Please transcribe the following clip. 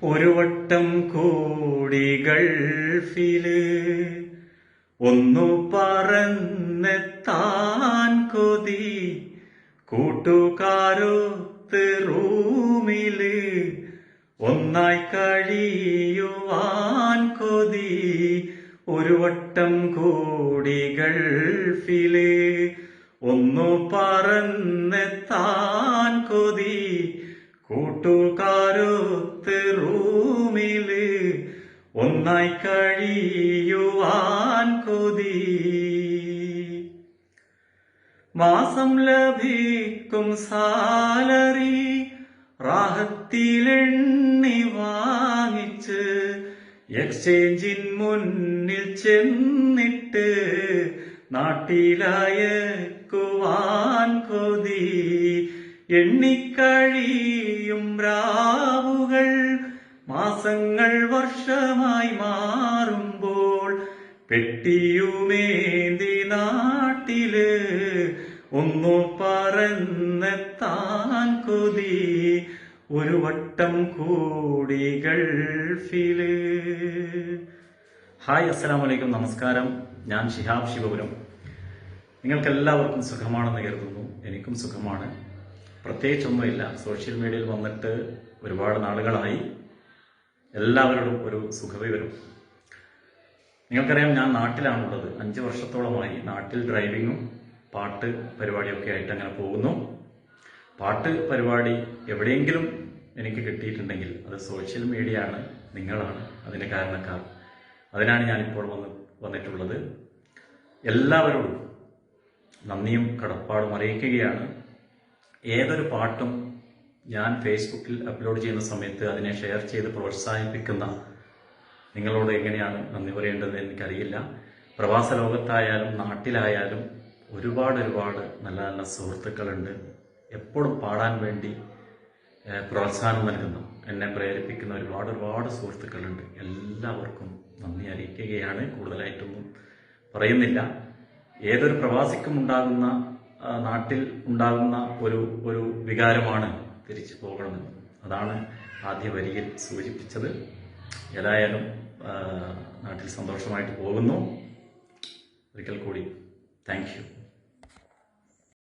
ഒരു വട്ടം കൂടി ഗൾഫില് ഒന്നു പറന്നെത്താൻ കൊതി, കൂട്ടുകാരൊത്ത് റൂമില് ഒന്നായി കഴിയുവാൻ കൊതി. ഒരു വട്ടം കൂടി ഗൾഫില് ഒന്നു പറന്നെത്താൻ കൊതി, കൂട്ടുകാരൊത്ത് റൂമില് ഒന്നായി കഴിയുവാൻ കൊതി. മാസം ലഭിക്കും സാലറി റാഹത്തിലെണ്ണി വാങ്ങിച്ച് എക്സ്ചേഞ്ചിൻ മുന്നിൽ ചെന്നിട്ട് നാട്ടിലയക്കുവാൻ കൊതി. എണ്ണിക്കഴിയും രാവുകൾ മാസങ്ങൾ വർഷമായി മാറുമ്പോൾ പെട്ടിയുമേന്തി നാട്ടില് ഒന്നു പറന്നെത്താൻ കൊതി. ഒരു വട്ടം കൂടി ഗൾഫില്. ഹായ്, അസ്സലാമു അലൈക്കും, നമസ്കാരം. ഞാൻ ഷിഹാബ് ശിവപുരം. നിങ്ങൾക്കെല്ലാവർക്കും സുഖമാണെന്ന് കരുതുന്നു. എനിക്കും സുഖമാണ്. പ്രത്യേകിച്ചൊന്നുമില്ല. സോഷ്യൽ മീഡിയയിൽ വന്നിട്ട് ഒരുപാട് നാളുകളായി. എല്ലാവരോടും ഒരു സുഖവിവരം. നിങ്ങൾക്കറിയാം, ഞാൻ നാട്ടിലാണുള്ളത്. 5 വർഷത്തോളമായി നാട്ടിൽ ഡ്രൈവിങ്ങും പാട്ട് പരിപാടിയൊക്കെ ആയിട്ട് അങ്ങനെ പോകുന്നു. പാട്ട് പരിപാടി എവിടെയെങ്കിലും എനിക്ക് കിട്ടിയിട്ടുണ്ടെങ്കിൽ അത് സോഷ്യൽ മീഡിയ ആണ്, നിങ്ങളാണ് അതിൻ്റെ കാരണക്കാർ. അതിനാണ് ഞാനിപ്പോൾ വന്നിട്ടുള്ളത്. എല്ലാവരോടും നന്ദിയും കടപ്പാടും അറിയിക്കുകയാണ്. ഏതൊരു പാട്ടും ഞാൻ ഫേസ്ബുക്കിൽ അപ്ലോഡ് ചെയ്യുന്ന സമയത്ത് അതിനെ ഷെയർ ചെയ്ത് പ്രോത്സാഹിപ്പിക്കുന്ന നിങ്ങളോട് എങ്ങനെയാണ് നന്ദി പറയേണ്ടത് എനിക്കറിയില്ല. പ്രവാസ ലോകത്തായാലും നാട്ടിലായാലും ഒരുപാട് നല്ല നല്ല സുഹൃത്തുക്കളുണ്ട്. എപ്പോഴും പാടാൻ വേണ്ടി പ്രോത്സാഹനം നൽകുന്ന, എന്നെ പ്രേരിപ്പിക്കുന്ന ഒരുപാട് സുഹൃത്തുക്കളുണ്ട്. എല്ലാവർക്കും നന്ദി അറിയിക്കുകയാണ്. കൂടുതലായിട്ടൊന്നും പറയുന്നില്ല. ഏതൊരു പ്രവാസിക്കും ഉണ്ടാകുന്ന, നാട്ടിൽ ഉണ്ടാകുന്ന ഒരു വികാരമാണ് തിരിച്ചു പോകണമെന്ന്. അതാണ് ആദ്യ വരിയിൽ സൂചിപ്പിച്ചത്. ഏതായാലും നാട്ടിൽ സന്തോഷമായിട്ട് പോകുന്നു. ഒരിക്കൽ കൂടി താങ്ക് യു.